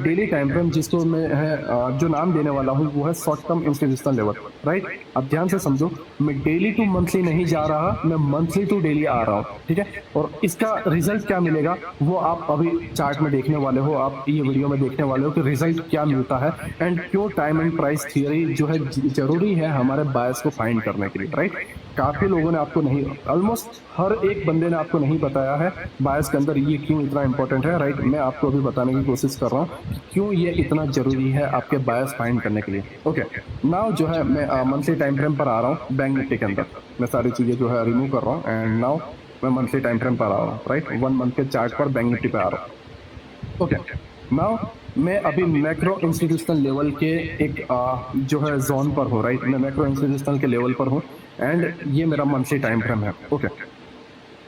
Daily time frame जिसको मैं जो नाम देने वाला हूँ वो है short term institutional level, right. अब ध्यान से समझो, मैं डेली टू मंथली नहीं जा रहा, मैं मंथली टू डेली आ रहा हूँ, ठीक है। और इसका रिजल्ट क्या मिलेगा वो आप अभी चार्ट में देखने वाले हो, आप ये वीडियो में देखने वाले हो कि रिजल्ट क्या मिलता है एंड क्यों टाइम एंड प्राइस थियरी जो है जरूरी है हमारे बायस को फाइंड करने के लिए, राइट। काफी लोगों ने आपको नहीं, ऑलमोस्ट हर एक बंदे ने आपको नहीं बताया है बायस के अंदर ये क्यों इतना इंपॉर्टेंट है, राइट। मैं आपको अभी बताने की कोशिश कर रहा हूँ कि क्यों ये इतना जरूरी है आपके बायस फाइंड करने के लिए। ओके, नाउ जो है मैं मंथली टाइम फ्रेम पर आ रहा हूँ बैंक निफ्टी के अंदर। मैं सारी चीजें जो है रिमूव कर रहा हूँ एंड नाउ मैं मंथली टाइम फ्रेम पर आ रहा हूँ, राइट। 1 मंथ के चार्ट पर बैंक निफ्टी पे आ रहा हूँ। ओके, नाउ मैं अभी मैक्रो इंस्टीट्यूशनल लेवल के एक जो है जोन पर हूँ, राइट। मैं मैक्रो इंस्टीट्यूशनल के लेवल पर हूँ एंड ये मेरा मंथली टाइम फ्रेम है। ओके,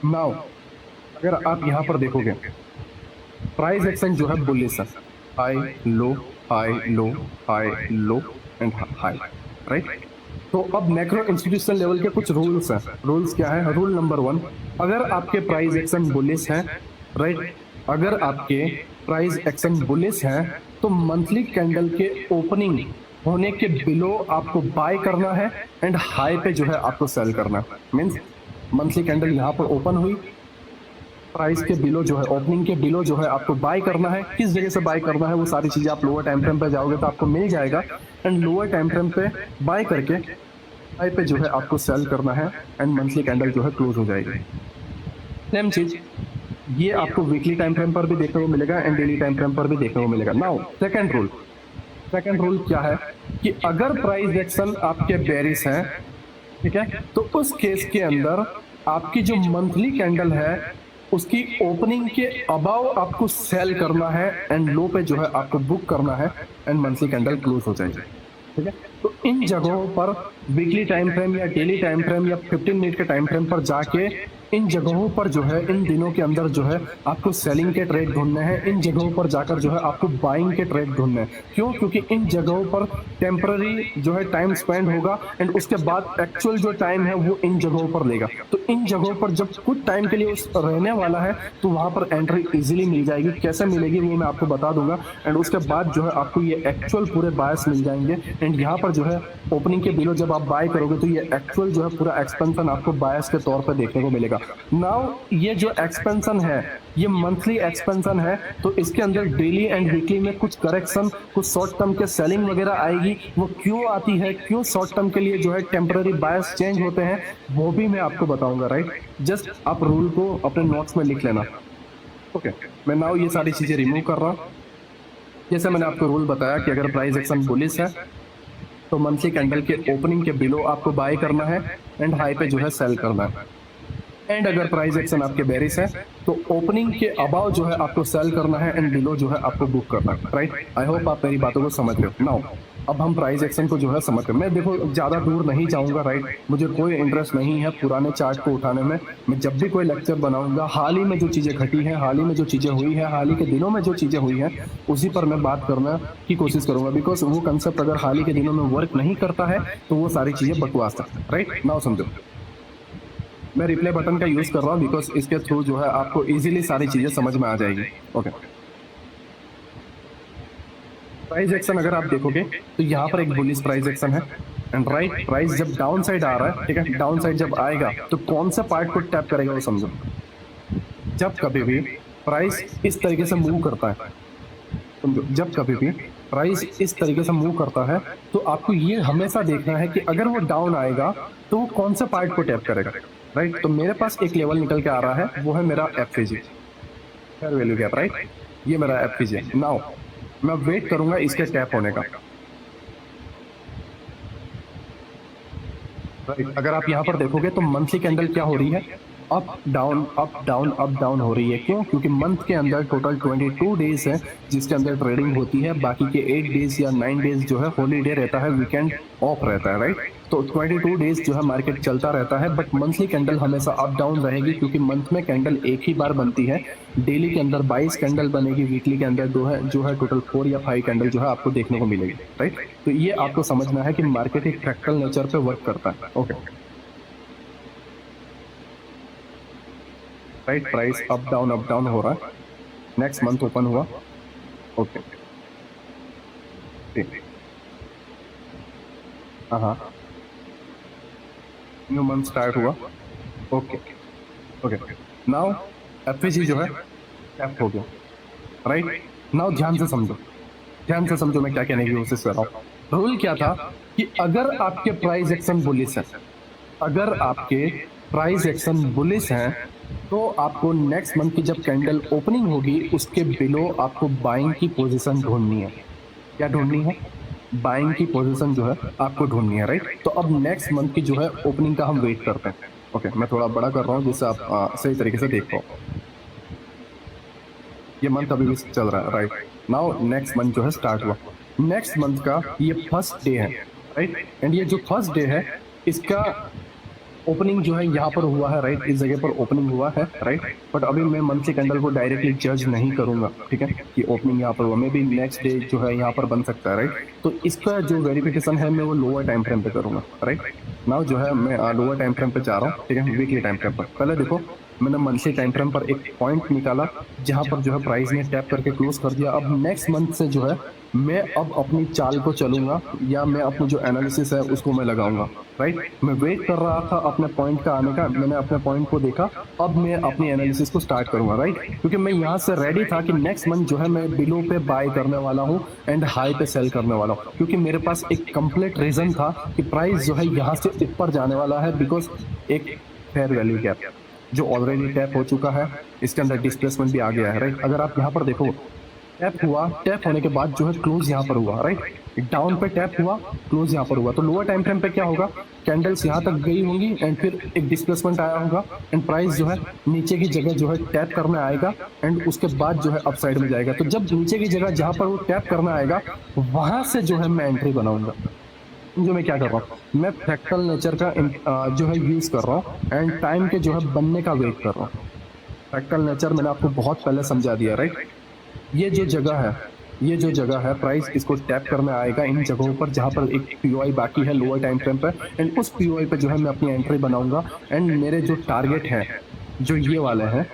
नाउ अगर आप यहाँ पर देखोगे प्राइस एक्शन जो है बुलिश है, high low high low high low and high, right. तो अब मैक्रो इंस्टीट्यूशनल लेवल के कुछ रूल्स हैं। रूल्स क्या है? रूल नंबर 1, अगर आपके प्राइस एक्शन बुलिश है, राइट, अगर आपके प्राइस एक्शन बुलिश है तो मंथली कैंडल के ओपनिंग होने के बिलो आपको बाय करना है एंड हाई पे जो है आपको सेल करना है। मींस मंथली कैंडल यहाँ पर ओपन हुई, प्राइस के बिलो जो है, ओपनिंग के बिलो जो है आपको बाय करना है। किस जगह से बाय करना है वो सारी चीजें आप लोअर टाइम फ्रेम पे जाओगे तो आपको मिल जाएगा एंड लोअर टाइम फ्रेम पे बाय करके हाई पे जो है आपको सेल करना है एंड मंथली कैंडल जो है क्लोज हो जाएगी। सेम चीज ये आपको वीकली टाइम फ्रेम पर भी देखने को मिलेगा एंड डेली टाइम फ्रेम पर भी देखने को मिलेगा। Now second rule, second rule क्या है कि अगर प्राइस एक्शन आपके बेरिश है, ठीक है, तो उस केस के अंदर आपकी जो मंथली कैंडल है उसकी ओपनिंग के अबाव आपको सेल करना है एंड लो पे जो है आपको बुक करना है एंड मंथली कैंडल क्लोज हो जाएगी, ठीक है। तो इन जगहों पर वीकली टाइम फ्रेम या डेली टाइम फ्रेम या 15 मिनट के टाइम फ्रेम पर जाके इन जगहों पर जो है इन दिनों के अंदर जो है आपको सेलिंग के ट्रेड ढूंढने हैं, इन जगहों पर जाकर जो है आपको बाइंग के ट्रेड ढूंढने हैं। क्यों? क्योंकि इन जगहों पर टेम्पररी जो है टाइम स्पेंड होगा एंड उसके बाद एक्चुअल जो टाइम है वो इन जगहों पर लेगा। तो इन जगहों पर जब कुछ टाइम के लिए उस रहने वाला है तो वहां पर एंट्री इजीली मिल जाएगी। कैसे मिलेगी वो मैं आपको बता दूंगा एंड उसके बाद जो है आपको ये एक्चुअल पूरे बायस मिल जाएंगे एंड यहाँ पर जो है ओपनिंग के बिलो जब आप बाय करोगे तो ये एक्चुअल जो है पूरा एक्सपेंशन आपको बायस के तौर पर देखने को मिलेगा। नाउ ये जो एक्सपेंशन है ये मंथली एक्सपेंशन है, तो इसके अंदर डेली एंड वीकली में कुछ करेक्शन, कुछ शॉर्ट टर्म के सेलिंग वगैरह आएगी। वो क्यों आती है, क्यों शॉर्ट टर्म के लिए जो है टेम्पररी बायस चेंज होते हैं वो भी मैं आपको बताऊंगा, राइट। जस्ट आप रूल को अपने नोट्स में लिख लेना। ओके, मैं नाउ ये सारी चीजें रिमूव कर रहा हूँ। जैसे मैंने आपको रूल बताया कि अगर प्राइस एक्शन बुलिश है तो मंथली कैंडल के ओपनिंग के बिलो आपको बाय करना है एंड हाई पे जो है सेल करना है एंड अगर प्राइस एक्शन आपके बेरिश है तो ओपनिंग के अबाव जो है आपको सेल करना है एंड बिलो जो है आपको बुक करना है, राइट। आई होप आप मेरी बातों को समझ रहे हो। नाउ अब हम प्राइस एक्शन को जो है समझ रहे हैं। मैं देखो ज्यादा दूर नहीं जाऊंगा, राइट। मुझे कोई इंटरेस्ट नहीं है पुराने चार्ट को उठाने में। मैं जब भी कोई लेक्चर बनाऊंगा हाल ही में जो चीजें घटी हैं, हाल ही में जो चीजें हुई है, हाल ही के दिनों में जो चीजें हुई है उसी पर मैं बात करना की कोशिश करूंगा। बिकॉज वो कंसेप्ट अगर हाल ही के दिनों में वर्क नहीं करता है तो वो सारी चीजें बकवास है, राइट। नाउ समझो, मैं रिप्ले बटन का यूज कर रहा हूँ बिकॉज इसके थ्रू जो है आपको इजीली सारी चीजें समझ में आ जाएगी। ओके, प्राइस एक्शन अगर आप देखोगे तो यहाँ पर एक बुलिश प्राइस एक्शन है एंड राइट प्राइस जब डाउन साइड आ रहा है, ठीक है, डाउन साइड जब आएगा तो कौन सा पार्ट को टैप करेगा वो समझो। जब कभी भी प्राइस इस तरीके से मूव करता है, समझो, जब कभी भी प्राइस इस तरीके से मूव करता है तो आपको ये हमेशा देखना है कि अगर वो डाउन आएगा तो वो कौन सा पार्ट को टैप करेगा, राइट। तो मेरे पास एक लेवल निकल के आ रहा है वो है मेरा एफपीजी, फेयर वैल्यू गैप, राइट। ये मेरा एफपीजी। नाउ मैं वेट करूंगा इसके टैप होने का, राइट। अगर आप यहाँ पर देखोगे तो मंथली कैंडल क्या हो रही है, up down up down up down हो रही है। क्यों? क्योंकि मंथ के अंदर टोटल 22 डेज है जिसके अंदर ट्रेडिंग होती है। बाकी के 8 डेज या 9 डेज जो है हॉलीडे रहता है, वीकेंड ऑफ रहता है, राइट। तो 22 डेज जो है मार्केट चलता रहता है बट मंथली कैंडल हमेशा अप डाउन रहेगी क्योंकि मंथ में कैंडल एक ही बार बनती है। डेली के अंदर 22 कैंडल बनेगी, वीकली के अंदर जो है टोटल 4 या 5 कैंडल जो है आपको देखने को मिलेगी, राइट। तो ये आपको समझना है कि मार्केट एक फ्रैक्टल नेचर पे वर्क करता है। Okay, right, price up down हो रहा है। नेक्स्ट मंथ ओपन हुआ। ओके, हाँ हाँ, न्यू मंथ स्टार्ट हुआ। ओके ओके, नाउ एफएसी जो है टैप हो गया, राइट। नाउ ध्यान से समझो मैं क्या कहने की कोशिश कर रहा हूँ। रूल क्या था कि अगर आपके प्राइस एक्शन बुलिश है, अगर आपके प्राइस एक्शन बुलिश हैं, तो आपको नेक्स्ट मंथ की जब कैंडल ओपनिंग होगी उसके बिलो आपको बाइंग की पोजीशन ढूंढनी है। क्या ढूंढनी है? बाइंग की पोजीशन जो है आपको ढूंढनी है, राइट। तो अब नेक्स्ट मंथ की जो है ओपनिंग का हम वेट करते हैं। ओके, मैं थोड़ा बड़ा कर रहा हूँ जिससे आप सही तरीके से देख पाओ। ये मंथ अभी भी चल रहा है, राइट। नाउ नेक्स्ट मंथ जो है स्टार्ट हुआ, नेक्स्ट मंथ का ये फर्स्ट डे है, राइट। एंड ये जो फर्स्ट डे है इसका ओपनिंग जो है यहाँ पर हुआ है, राइट। इस जगह पर ओपनिंग हुआ है, राइट। बट अभी मैं मंथली कैंडल को डायरेक्टली जज नहीं करूंगा, ठीक है, कि ओपनिंग यहाँ पर हुआ, मे बी नेक्स्ट डे जो है यहाँ पर बन सकता है, राइट। तो इसका जो वेरिफिकेशन है मैं वो लोअर टाइम फ्रेम पे करूंगा, राइट। नाउ जो है मैं लोअर टाइम फ्रेम पे जा रहा हूँ, ठीक है, वीकली टाइम फ्रेम पर। पहले देखो मैंने मंथली टाइम फ्रेम पर एक पॉइंट निकाला जहां पर जो है प्राइस ने टैप करके क्लोज कर दिया। अब नेक्स्ट मंथ से जो है मैं अब अपनी चाल को चलूंगा या मैं अपनी जो एनालिसिस है उसको मैं लगाऊंगा, राइट। मैं वेट कर रहा था अपने पॉइंट का आने का, मैंने अपने पॉइंट को देखा, अब मैं अपनी एनालिसिस को स्टार्ट करूंगा, राइट। क्योंकि मैं यहाँ से रेडी था कि नेक्स्ट मंथ जो है मैं बिलो पे बाय करने वाला हूँ एंड हाई पे सेल करने वाला हूँ, क्योंकि मेरे पास एक कंप्लीट रीजन था कि प्राइस जो है यहाँ से ऊपर जाने वाला है, बिकॉज एक फेयर वैल्यू गैप जो ऑलरेडी टैप हो चुका है, इसके अंदर डिस्प्लेसमेंट भी आ गया है, राइट। अगर आप यहाँ पर देखो टैप हुआ, टैप होने के बाद जो है क्लोज यहाँ पर हुआ, राइट। डाउन पे टैप हुआ, क्लोज यहाँ पर हुआ, तो लोअर टाइम फ्रेम पे क्या होगा, कैंडल्स यहाँ तक गई होंगी एंड फिर एक डिस्प्लेसमेंट आया होगा एंड प्राइस जो है नीचे की जगह जो है टैप करने आएगा एंड उसके बाद जो है अपसाइड में जाएगा। तो जब नीचे की जगह जहाँ पर वो टैप करने आएगा वहां से जो है मैं एंट्री बनाऊंगा। जो मैं क्या कर रहा हूँ, मैं फ्रैक्टल नेचर का जो है यूज कर रहा हूँ एंड टाइम के जो है बनने का वेट कर रहा हूँ। फ्रैक्टल नेचर मैंने आपको बहुत पहले समझा दिया, राइट। ये जो जगह है, ये जो जगह है प्राइस इसको टैप करने आएगा इन जगहों पर जहां पर एक पीओआई बाकी है लोअर टाइम फ्रेम पर, एंड उस पीओआई पे जो है मैं अपनी एंट्री बनाऊंगा। एंड मेरे जो टारगेट है जो ये वाले हैं,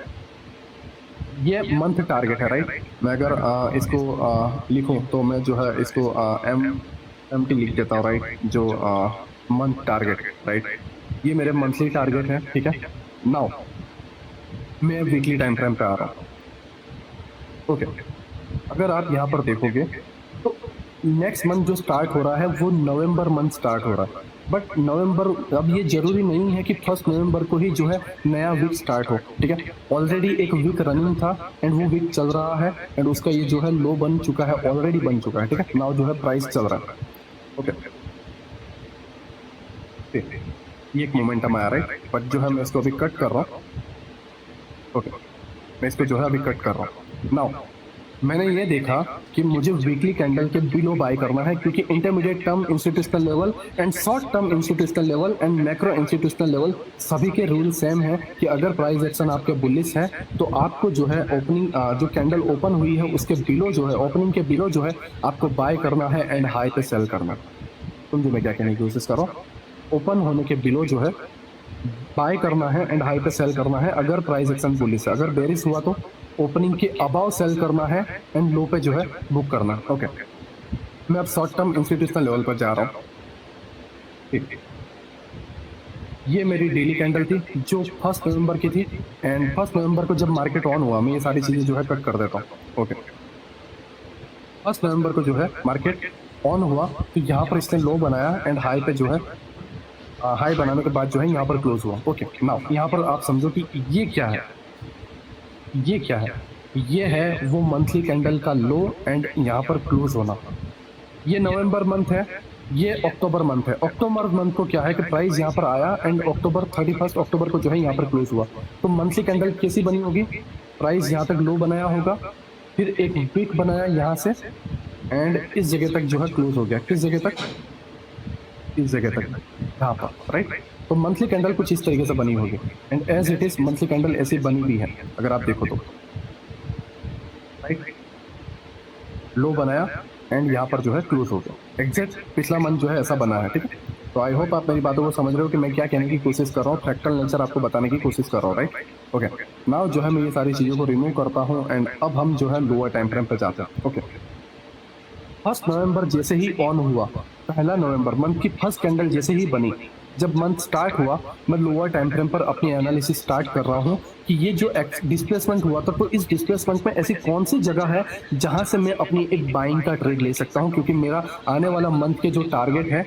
ये मंथ टारगेट है, राइट। मैं अगर इसको लिखूं तो मैं जो है इसको एम टी लिख देता हूँ, राइट। जो मंथ टारगेट, राइट, ये मेरे मंथली टारगेट है, ठीक है। नाउ मैं वीकली टाइम फ्रेम पे आ रहा हूँ, ओके। अगर आप यहाँ पर देखोगे तो नेक्स्ट मंथ जो स्टार्ट हो रहा है वो नवंबर मंथ स्टार्ट हो रहा है, बट नवंबर, अब ये जरूरी नहीं है कि 1 नवंबर को ही जो है नया वीक स्टार्ट हो, ठीक है। ऑलरेडी एक वीक रनिंग था एंड वो वीक चल रहा है एंड उसका ये जो है लो बन चुका है, ऑलरेडी बन चुका है, ठीक है। नाउ जो है प्राइस चल रहा है, ओके। ये एक मोमेंटम आया, राइट, बट जो है मैं इसको अभी कट कर रहा हूँ, ओके। मैं इसको जो है अभी कट कर रहा हूँ। नाउ मैंने ये देखा कि मुझे वीकली कैंडल के बिलो बाय करना है, क्योंकि intermediate term institutional level and short term institutional level and macro institutional level सभी के रूल सेम है कि अगर प्राइस एक्शन आपके बुलिश है तो आपको जो है ओपनिंग जो कैंडल ओपन हुई है उसके बिलो जो है, ओपनिंग के बिलो जो है आपको बाय करना है एंड हाई पे सेल करना है। समझो मैं क्या कहने की कोशिश कर रहा हूँ, ओपन होने के बिलो जो है बाय करना है एंड हाई पे सेल करना है अगर प्राइस एक्शन बुलिश है। अगर बेरिश हुआ तो ओपनिंग के अबाव सेल करना है एंड लो पे जो है बुक करना है, ओके। मैं अब शॉर्ट टर्म इंस्टीट्यूशनल लेवल पर जा रहा हूँ, ठीक। ये मेरी डेली कैंडल थी जो 1 नवंबर की थी एंड 1 नवंबर को जब मार्केट ऑन हुआ, मैं ये सारी चीजें जो है कट कर देता हूँ, ओके। 1 नवंबर को जो है मार्केट ऑन हुआ तो यहाँ पर इसने लो बनाया एंड हाई पे जो है हाई बनाने के बाद जो है यहाँ पर क्लोज हुआ, ओके। नाउ यहाँ पर आप समझो कि ये क्या है, ये क्या है, ये है वो मंथली कैंडल का लो एंड यहाँ पर क्लोज होना। ये नवंबर मंथ है, ये अक्टूबर मंथ है। अक्टूबर मंथ को क्या है कि प्राइस यहाँ पर आया एंड अक्टूबर 31 अक्टूबर को जो है यहाँ पर क्लोज हुआ, तो मंथली कैंडल कैसी बनी होगी, प्राइस यहाँ तक लो बनाया होगा, फिर एक वीक बनाया यहाँ से एंड इस जगह तक जो है क्लोज हो गया। किस जगह तक, इस जगह तक, यहाँ पर, राइट। तो मंथली कैंडल कुछ इस तरीके से बनी होगी and as it is monthly candle ऐसी बनी भी है अगर आप देखो तो, राइट। लो बनाया एंड यहाँ पर जो है क्लोज हो गया, एग्जैक्ट पिछला मंथ जो है ऐसा बना है, ठीक है। तो आई होप आप मेरी बातों को समझ रहे हो कि मैं क्या कहने की कोशिश कर रहा हूँ, फ्रैक्टल नेचर आपको बताने की कोशिश कर रहा हूँ, राइट, ओके। नाउ जो है मैं ये सारी चीज़ों को रिमूव करता हूँ एंड अब हम जो है लोअर टाइम फ्रेम पे जाते हैं, ओके। फर्स्ट नवंबर जैसे ही ऑन हुआ, पहला नवंबर मंथ की फर्स्ट कैंडल जैसे ही बनी, जब मंथ स्टार्ट हुआ, मैं लोअर टाइम फ्रेम पर अपनी एनालिसिस स्टार्ट कर रहा हूँ कि ये जो डिस्प्लेसमेंट हुआ था, तो इस डिस्प्लेसमेंट में ऐसी कौन सी जगह है जहां से मैं अपनी एक बाइंग का ट्रेड ले सकता हूँ, क्योंकि मेरा आने वाला मंथ के जो टारगेट है